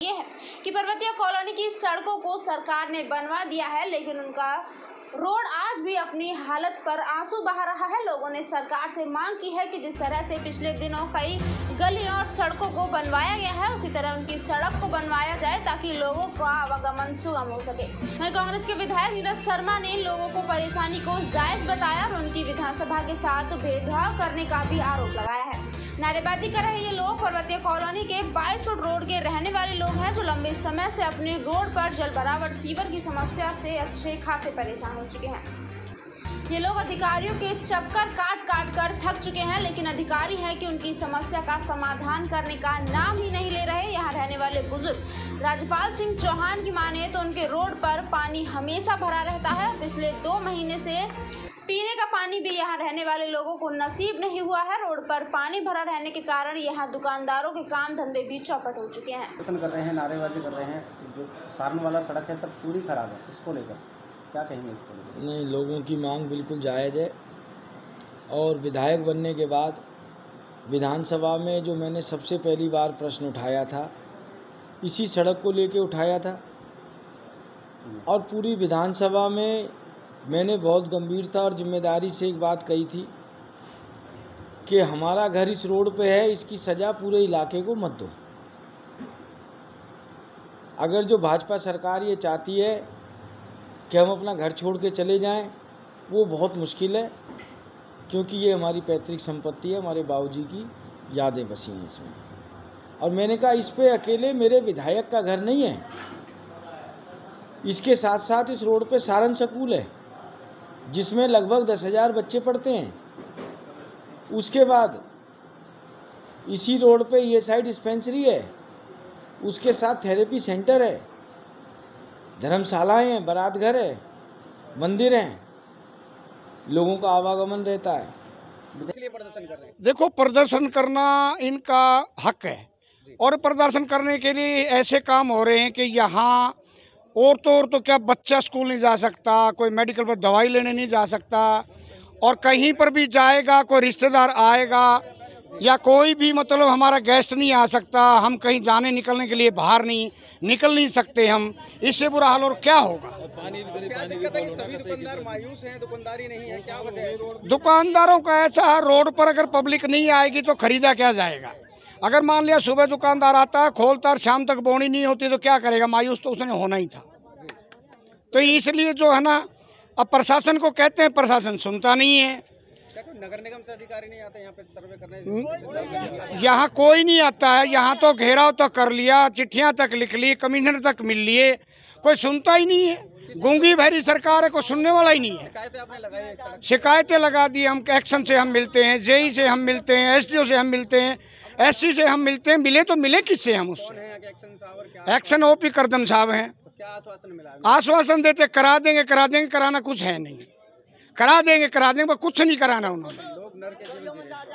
ये है कि पर्वतीय कॉलोनी की सड़कों को सरकार ने बनवा दिया है, लेकिन उनका रोड आज भी अपनी हालत पर आंसू बहा रहा है। लोगों ने सरकार से मांग की है कि जिस तरह से पिछले दिनों कई गलियों और सड़कों को बनवाया गया है, उसी तरह उनकी सड़क को बनवाया जाए ताकि लोगों का आवागमन सुगम हो सके। वहीं कांग्रेस के विधायक नीरज शर्मा ने लोगों को परेशानी को जायज बताया और उनकी विधानसभा के साथ भेदभाव करने का भी आरोप लगाया है। नारेबाजी कर रहे ये लोग पर्वतीय कॉलोनी के 22 फुट रोड के रहने वाले लोग हैं, जो लंबे समय से अपने रोड पर जल भराव सीवर की समस्या से अच्छे खासे परेशान हो चुके हैं। ये लोग अधिकारियों के चक्कर काट कर थक चुके हैं, लेकिन अधिकारी हैं कि उनकी समस्या का समाधान करने का नाम ही नहीं ले रहे। यहाँ रहने वाले बुजुर्ग राजपाल सिंह चौहान की माने तो उनके रोड पर पानी हमेशा भरा रहता है। पिछले 2 महीने से पीने का पानी भी यहाँ रहने वाले लोगों को नसीब नहीं हुआ है। रोड पर पानी भरा रहने के कारण यहाँ दुकानदारों के काम धंधे भी चौपट हो चुके हैं। प्रदर्शन कर रहे हैं, नारेबाजी कर रहे हैं। जो सारण वाला सड़क है सब पूरी खराब है, उसको लेकर क्या कहेंगे? इसको लेकर नहीं, लोगों की मांग बिल्कुल जायज़ है और विधायक बनने के बाद विधानसभा में जो मैंने सबसे पहली बार प्रश्न उठाया था, इसी सड़क को लेके उठाया था और पूरी विधानसभा में मैंने बहुत गंभीरता और जिम्मेदारी से एक बात कही थी कि हमारा घर इस रोड पे है, इसकी सज़ा पूरे इलाके को मत दो। अगर जो भाजपा सरकार ये चाहती है कि हम अपना घर छोड़ के चले जाएं, वो बहुत मुश्किल है, क्योंकि ये हमारी पैतृक संपत्ति है, हमारे बाबूजी की यादें बसी हैं इसमें। और मैंने कहा इस पे अकेले मेरे विधायक का घर नहीं है, इसके साथ साथ इस रोड पे सारण स्कूल है जिसमें लगभग 10,000 बच्चे पढ़ते हैं। उसके बाद इसी रोड पे ESI डिस्पेंसरी है, उसके साथ थेरेपी सेंटर है, धर्मशालाएं हैं, बारात घर है, मंदिर हैं, लोगों का आवागमन रहता है। इसलिए प्रदर्शन कर रहे हैं। देखो, प्रदर्शन करना इनका हक है और प्रदर्शन करने के लिए ऐसे काम हो रहे हैं कि यहाँ और तो क्या बच्चा स्कूल नहीं जा सकता, कोई मेडिकल पर दवाई लेने नहीं जा सकता, और कहीं पर भी जाएगा कोई रिश्तेदार आएगा या कोई भी मतलब हमारा गेस्ट नहीं आ सकता, हम कहीं जाने निकलने के लिए बाहर नहीं निकल नहीं सकते हम। इससे बुरा हाल और क्या होगा? सभी दुकानदार मायूस हैं, दुकानदारी नहीं है, क्या वजह है? दुकानदारों का ऐसा है, रोड पर अगर पब्लिक नहीं आएगी तो खरीदा क्या जाएगा? अगर मान लिया सुबह दुकानदार आता है, खोलता और शाम तक बोनी नहीं होती तो क्या करेगा? मायूस तो उसने होना ही था। तो इसलिए जो है ना, अब प्रशासन को कहते हैं, प्रशासन सुनता नहीं है। नगर निगम से अधिकारी नहीं आते यहाँ पे सर्वे करने? यहाँ कोई नहीं आता है। यहाँ तो घेराव तो कर लिया, चिट्ठियाँ तक लिख ली, कमिश्नर तक मिल लिए, कोई सुनता ही नहीं है। गूंगी भरी सरकार है, कोई सुनने वाला ही नहीं है। शिकायतें लगा दी, हम एक्शन से हम मिलते हैं, JE से हम मिलते हैं, SDO से हम मिलते हैं, SC से हम मिलते हैं। मिले तो मिले किससे? हम उससे एक्शन OP करदम साहब हैं। क्या आश्वासन मिला? आश्वासन देते करा देंगे, कराना कुछ है नहीं। करा देंगे, पर कुछ नहीं कराना उन्होंने।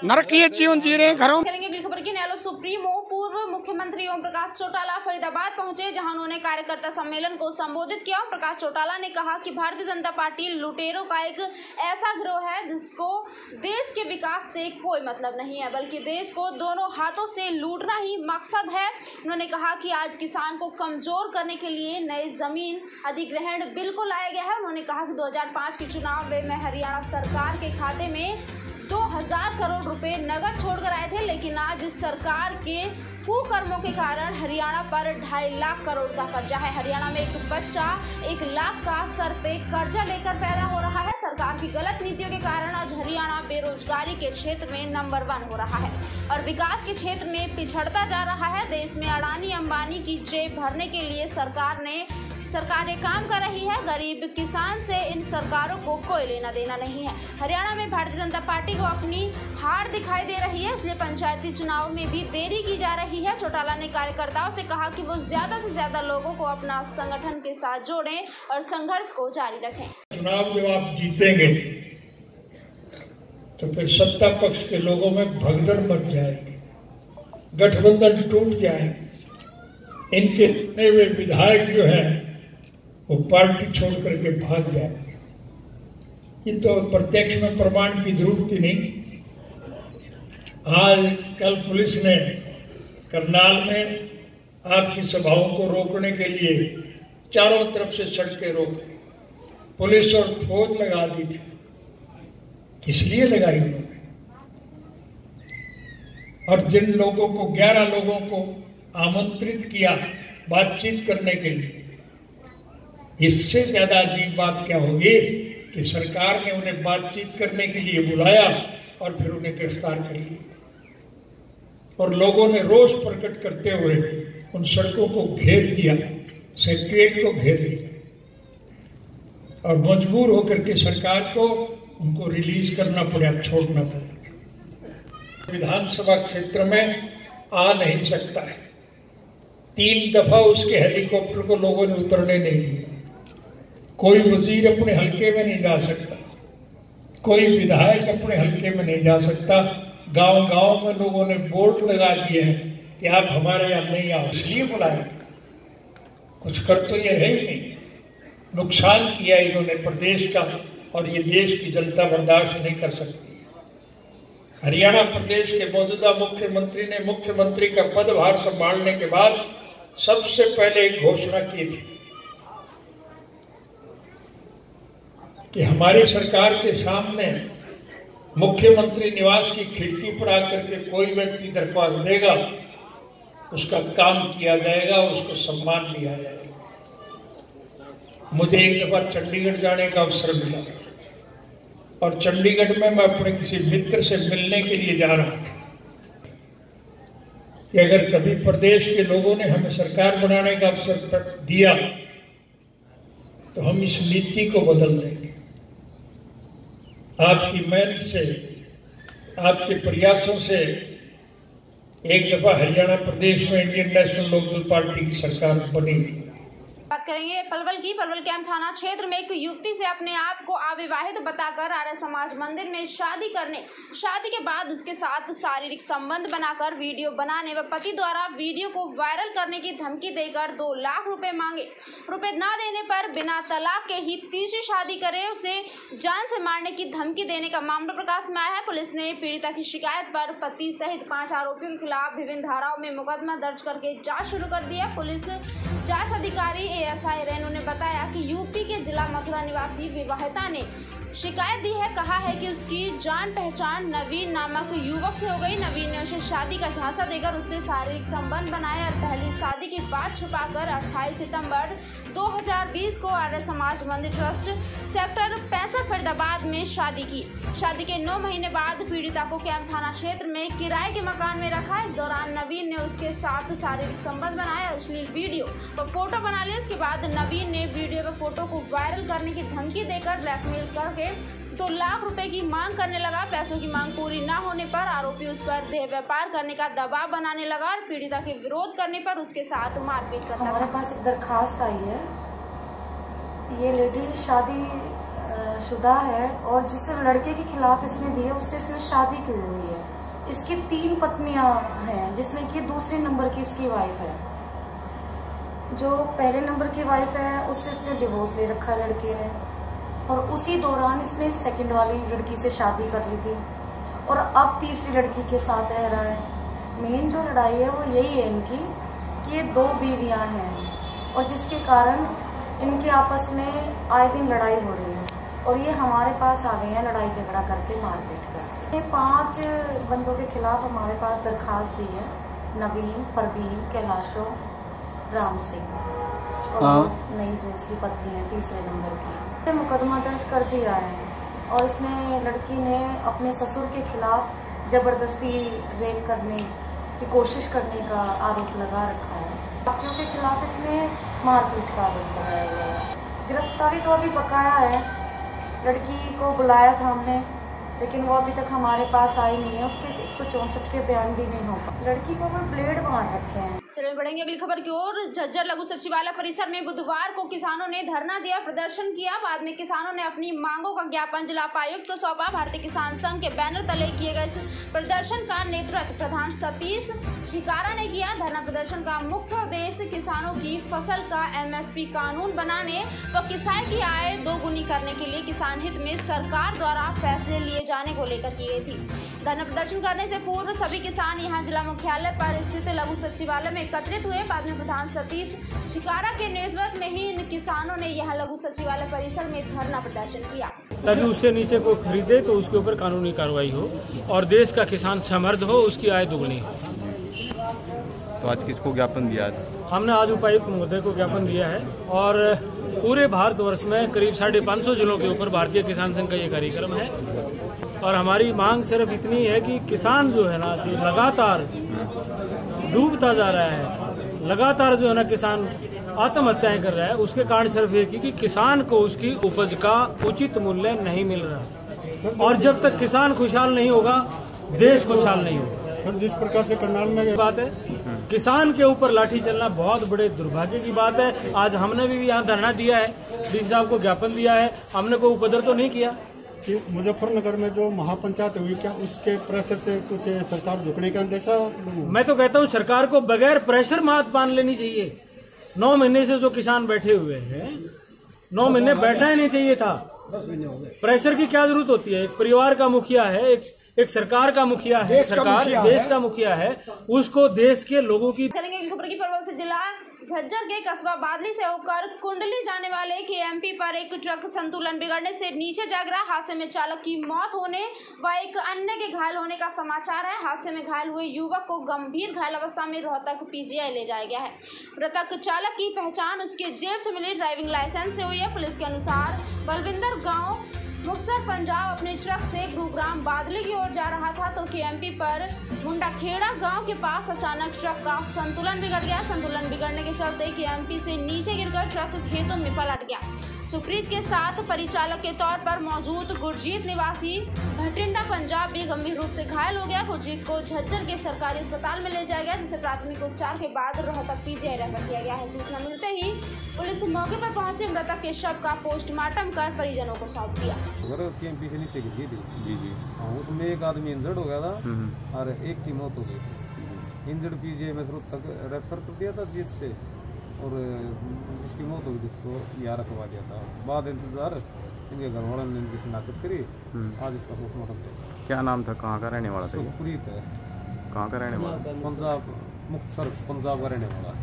नरक के जीवन जी रहे हैं घरों। चलेंगे अगली खबर की। न्यालो सुप्रीमो पूर्व मुख्यमंत्री ओम प्रकाश चौटाला फरीदाबाद पहुंचे, जहां उन्होंने कार्यकर्ता सम्मेलन को संबोधित किया। ओम प्रकाश चौटाला ने कहा कि भारतीय जनता पार्टी लुटेरों का एक ऐसा गिरोह है जिसको देश के विकास से कोई मतलब नहीं है, बल्कि देश को दोनों हाथों से लूटना ही मकसद है। उन्होंने कहा कि आज किसान को कमजोर करने के लिए नए जमीन अधिग्रहण बिल को लाया गया है। उन्होंने कहा कि 2005 के चुनाव में हरियाणा सरकार के खाते में 2000 करोड़ रुपए नगद छोड़कर आए थे, लेकिन आज इस सरकार के कुकर्मों के कारण हरियाणा पर 2.5 लाख करोड़ का कर्जा है। हरियाणा में एक बच्चा 1 लाख का सर पे कर्जा लेकर पैदा हो रहा है। सरकार की गलत नीतियों के कारण आज हरियाणा बेरोजगारी के क्षेत्र में नंबर 1 हो रहा है और विकास के क्षेत्र में पिछड़ता जा रहा है। देश में अडानी अंबानी की जेब भरने के लिए सरकारें काम कर रही है। गरीब किसान से इन सरकारों को कोई लेना देना नहीं है। हरियाणा में भारतीय जनता पार्टी को अपनी हार दिखाई दे रही है, इसलिए पंचायती चुनाव में भी देरी की जा रही है। चौटाला ने कार्यकर्ताओं से कहा कि वो ज्यादा से ज्यादा लोगों को अपना संगठन के साथ जोड़ें और संघर्ष को जारी रखें। चुनाव जब आप जीतेंगे तो फिर सत्ता पक्ष के लोगों में भगदड़ मच जाएगी, गठबंधन टूट जाएंगे, इनके चुने हुए विधायक जो है वो पार्टी छोड़ करके भाग जाएंगे। ये तो प्रत्यक्ष में प्रमाण की जरूरत ही नहीं। आज कल पुलिस ने करनाल में आपकी सभाओं को रोकने के लिए चारों तरफ से सड़कें रोक दी, पुलिस और फौज लगा दी थी। किस लिए लगाई उन्होंने? और जिन लोगों को 11 लोगों को आमंत्रित किया बातचीत करने के लिए, इससे ज्यादा अजीब बात क्या होगी कि सरकार ने उन्हें बातचीत करने के लिए बुलाया और फिर उन्हें गिरफ्तार कर लिया। और लोगों ने रोष प्रकट करते हुए उन सड़कों को घेर दिया, सेक्रेटरीट को घेर दिया और मजबूर होकर के सरकार को उनको रिलीज करना पड़ा, छोड़ना पड़ा। विधानसभा क्षेत्र में आ नहीं सकता है। 3 दफा उसके हेलीकॉप्टर को लोगों ने उतरने नहीं दिया। कोई वजीर अपने हलके में नहीं जा सकता, कोई विधायक अपने हलके में नहीं जा सकता। गांव-गांव में लोगों ने बोर्ड लगा दिए हैं कि आप हमारे यहाँ नहीं आओ। इसलिए बुलाया, कुछ कर तो ये रहे ही नहीं। नुकसान किया इन्होंने प्रदेश का, और ये देश की जनता बर्दाश्त नहीं कर सकती। हरियाणा प्रदेश के मौजूदा मुख्यमंत्री ने मुख्यमंत्री का पदभार संभालने के बाद सबसे पहले एक घोषणा की थी कि हमारी सरकार के सामने मुख्यमंत्री निवास की खिड़की पर आकर के कोई व्यक्ति दरख्वास्त देगा, उसका काम किया जाएगा, उसको सम्मान दिया जाएगा। मुझे एक दफा चंडीगढ़ जाने का अवसर मिला और चंडीगढ़ में मैं अपने किसी मित्र से मिलने के लिए जा रहा था कि अगर कभी प्रदेश के लोगों ने हमें सरकार बनाने का अवसर दिया तो हम इस नीति को बदल देंगे। आपकी मेहनत से, आपके प्रयासों से एक दफा हरियाणा प्रदेश में इंडियन नेशनल लोकदल पार्टी की सरकार बनी। बात करेंगे पलवल की। पलवल कैंप थाना क्षेत्र में एक युवती से अपने आप को अविवाहित बताकर आर्य समाज मंदिर में शादी के बाद उसके साथ शारीरिक संबंध बनाकर वीडियो बनाने व पति द्वारा वीडियो को वायरल करने की धमकी देकर 2 लाख रुपए मांगे। रुपए न देने पर बिना तलाक के ही तीसरी शादी करे, उसे जान से मारने की धमकी देने का मामला प्रकाश में आया है। पुलिस ने पीड़िता की शिकायत पर पति सहित 5 आरोपियों के खिलाफ विभिन्न धाराओं में मुकदमा दर्ज करके जाँच शुरू कर दी है। पुलिस जांच अधिकारी एएसआई रेणु ने बताया कि यूपी के जिला मथुरा निवासी विवाहिता ने शिकायत दी है। कहा है कि उसकी जान पहचान नवीन नामक युवक से हो गई। नवीन ने उसे शादी का झांसा देकर उससे शारीरिक संबंध बनाए और पहली शादी की बात छुपाकर 28 सितंबर 2020 को आर्य समाज मंदिर ट्रस्ट सेक्टर 65 फरीदाबाद में शादी की। शादी के 9 महीने बाद पीड़िता को कैंप थाना क्षेत्र में किराए के मकान में रखा। इस दौरान नवीन ने उसके साथ शारीरिक संबंध बनाए और अश्लील वीडियो व फोटो बना लिए। उसके बाद नवीन ने वीडियो व फोटो को वायरल करने की धमकी देकर ब्लैकमेल करके 2 लाख रुपए की मांग करने लगा। पैसों की मांग पूरी न होने पर आरोपी उस पर देह व्यापार करने का दबाव बनाने लगा और पीड़िता के विरोध करने पर उसके साथ मारपीट करता। हमारे पास एक दरखास्त आई है। ये लेडी शादी शुदा है और जिस लड़के के खिलाफ इसने दी है उससे इसने शादी की हुई है। इसकी 3 पत्नियां हैं, जिसमें कि दूसरे नंबर की इसकी वाइफ है। जो पहले नंबर की वाइफ है उससे इसने डिवोर्स ले रखा है लड़के ने, और उसी दौरान इसने सेकंड वाली लड़की से शादी कर ली थी और अब तीसरी लड़की के साथ रह रहा है। मेन जो लड़ाई है वो यही है इनकी कि ये 2 बीवियां हैं और जिसके कारण इनके आपस में आए दिन लड़ाई हो रही है और ये हमारे पास आ गए हैं लड़ाई झगड़ा करके, मारपीट कर। ये 5 बंदों के खिलाफ हमारे पास दरखास्त दी है। नवीन, परवीन, कैलाशो, राम सिंह और नई जो उसकी पत्नी है तीसरे नंबर की। मुकदमा दर्ज कर दिया है और इसने लड़की ने अपने ससुर के खिलाफ जबरदस्ती रेप करने की कोशिश करने का आरोप लगा रखा है। बाकियों के खिलाफ इसने मारपीट का आरोप लगाया हुआ है। गिरफ्तारी तो अभी बकाया है। लड़की को बुलाया था हमने, लेकिन वो अभी तक हमारे पास आई नहीं है। उसके 164 के बयान भी नहीं हो पाए। लड़की को वो ब्लेड मार रखे हैं। चलिए बढ़ेंगे अगली खबर की ओर। झज्जर लघु सचिवालय परिसर में बुधवार को किसानों ने धरना दिया, प्रदर्शन किया। बाद में किसानों ने अपनी मांगों का ज्ञापन जिला उपायुक्त को सौंपा। भारतीय किसान संघ के बैनर तले किए गए इस प्रदर्शन का नेतृत्व प्रधान सतीश छिकारा ने किया। धरना प्रदर्शन का मुख्य उद्देश्य किसानों की फसल का MSP कानून बनाने व किसान की आय दोगुनी करने के लिए किसान हित में सरकार द्वारा फैसले लिए जाने को लेकर की गई थी। धरना प्रदर्शन करने से पूर्व सभी किसान यहां जिला मुख्यालय पर स्थित लघु सचिवालय में एकत्रित हुए। बाद में प्रधान सतीश छिकारा के नेतृत्व में ही इन किसानों ने यहां लघु सचिवालय परिसर में धरना प्रदर्शन किया ताकि उससे नीचे को खरीदे तो उसके ऊपर कानूनी कार्रवाई हो और देश का किसान समृद्ध हो, उसकी आय दुगनी हो। तो आज किसको ज्ञापन दिया है? हमने आज उपायुक्त महोदय को ज्ञापन दिया है और पूरे भारतवर्ष में करीब 550 जिलों के ऊपर भारतीय किसान संघ का ये कार्यक्रम है और हमारी मांग सिर्फ इतनी है कि किसान जो है ना लगातार डूबता जा रहा है, लगातार जो है ना किसान आत्महत्याएं कर रहा है। उसके कारण सिर्फ एक ही कि किसान को उसकी उपज का उचित मूल्य नहीं मिल रहा और जब तक किसान खुशहाल नहीं होगा देश खुशहाल नहीं होगा। सर, जिस प्रकार से करनाल में बात है, किसान के ऊपर लाठी चलना बहुत बड़े दुर्भाग्य की बात है। आज हमने भी यहाँ धरना दिया है, डीसी साहब को ज्ञापन दिया है, हमने कोई उपद्रव तो नहीं किया। कि मुजफ्फरनगर में जो महापंचायत हुई, क्या उसके प्रेशर से कुछ सरकार झुकने का अंदेशा? मैं तो कहता हूँ सरकार को बगैर प्रेशर मात मान लेनी चाहिए। 9 महीने से जो किसान बैठे हुए हैं, 9 महीने बैठना ही नहीं चाहिए था। प्रेशर की क्या जरूरत होती है? एक परिवार का मुखिया है, एक सरकार का मुखिया है, सरकार देश का मुखिया है, उसको देश के लोगों की करेंगे। खबर की परवल से जिला झज्जर के कस्बा बादली से होकर कुंडली जाने वाले KMP पर एक ट्रक संतुलन बिगड़ने से नीचे जा गिरा। हादसे में चालक की मौत होने व एक अन्य के घायल होने का समाचार है। हादसे में घायल हुए युवक को गंभीर घायल अवस्था में रोहतक PGI ले जाया गया है। मृतक चालक की पहचान उसके जेब से मिले ड्राइविंग लाइसेंस से हुई है। पुलिस के अनुसार बलविंदर गाँव मुक्तसर पंजाब अपने ट्रक से गुरुग्राम बादली की ओर जा रहा था तो KMP पर मुंडाखेड़ा गांव के पास अचानक ट्रक का संतुलन बिगड़ गया। संतुलन बिगड़ने के चलते KMP से नीचे गिरकर ट्रक खेतों में पलट गया। सुप्रीत के साथ परिचालक के तौर पर मौजूद गुरजीत निवासी भटिंडा पंजाब भी गंभीर रूप से घायल हो गया। गुरजीत को झज्जर के सरकारी अस्पताल में ले जाया गया, जिसे प्राथमिक उपचार के बाद रोहतक PGI रेफर किया गया है। सूचना मिलते ही पुलिस मौके पर पहुंचे, मृतक के शव का पोस्टमार्टम कर परिजनों को सौंप दिया। KMP से नीचे गिरी थी जी जी, उसमें एक आदमी इंजर्ड हो गया था और एक की मौत हो गई। इंजर्ड PGI में रोहतक रेफर कर दिया था जीत से और जिसकी मौत हुई जिसको यहाँ रखवा दिया था। बाद इंतजार इनके घर वालों ने इनकी शिनाख्त करी, आज इसका पोस्टमार्टम किया। क्या नाम था, कहाँ का रहने वाला था? सुप्रीत है। कहाँ का रहने वाला? पंजाब, मुक्तसर पंजाब का रहने वाला।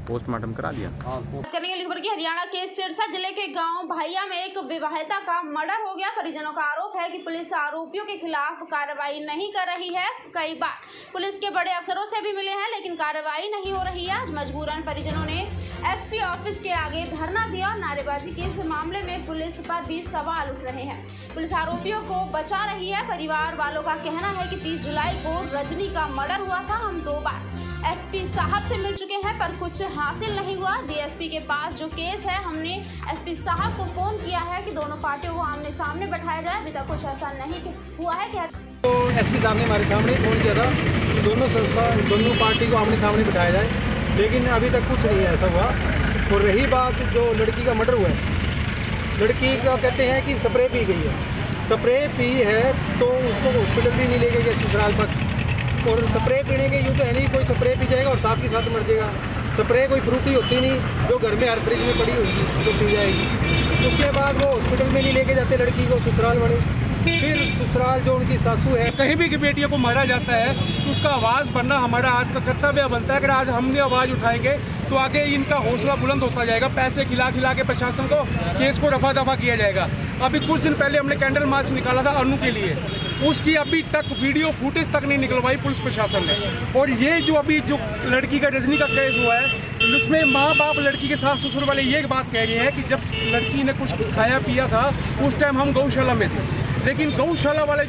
पोस्टमार्टम करा दिया। करेंगे खबर की हरियाणा के सिरसा जिले के गांव भाइया में एक विवाहिता का मर्डर हो गया। परिजनों का आरोप है कि पुलिस आरोपियों के खिलाफ कार्रवाई नहीं कर रही है। कई बार पुलिस के बड़े अफसरों से भी मिले हैं लेकिन कार्रवाई नहीं हो रही है। आज मजबूरन परिजनों ने SP ऑफिस के आगे धरना दिया और नारेबाजी की। इस मामले में पुलिस पर भी सवाल उठ रहे हैं। पुलिस आरोपियों को बचा रही है। परिवार वालों का कहना है कि 30 जुलाई को रजनी का मर्डर हुआ था। हम 2 बार SP साहब से मिल चुके हैं पर कुछ हासिल नहीं हुआ। DSP के पास जो केस है, हमने SP साहब को फोन किया है कि दोनों पार्टियों को आमने सामने बैठाया जाए। अभी तक कुछ ऐसा नहीं हुआ है। तो SP साहब ने हमारे सामने फोन किया था कि दोनों पार्टी को आमने सामने बिठाया जाए, लेकिन अभी तक कुछ नहीं ऐसा हुआ। और रही बात जो लड़की का मर्डर हुआ है, लड़की का कहते हैं कि स्प्रे पी गई है। स्प्रे पी है तो उसको हॉस्पिटल भी नहीं लेके गए ससुराल पर। और स्प्रे पीने के यूँ तो है नहीं, कोई स्प्रे पी जाएगा और साथ ही साथ मर जाएगा। स्प्रे कोई फ्रूटी होती नहीं जो घर में हर फ्रिज में पड़ी होगी तो पी जाएगी। उसके बाद वो हॉस्पिटल में नहीं लेके जाते लड़की को ससुराल वाले। फिर ससुराल जो उनकी सासू है, कहीं भी की बेटियों को मारा जाता है तो उसका आवाज़ बनना हमारा आज का कर्तव्य बनता है। अगर आज हमने आवाज़ उठाएंगे तो आगे इनका हौसला बुलंद होता जाएगा। पैसे खिला के प्रशासन को केस को रफा दफा किया जाएगा। अभी कुछ दिन पहले हमने कैंडल मार्च निकाला था अनु के लिए, उसकी अभी तक वीडियो फुटेज तक नहीं निकलवाई पुलिस प्रशासन ने। और ये जो अभी जो लड़की का रजनी का केस हुआ है, उसमें माँ बाप लड़की के सास ससुर वाले ये बात कह रहे हैं कि जब लड़की ने कुछ खाया पिया था उस टाइम हम गौशाला में थे, लेकिन गौशाला वाले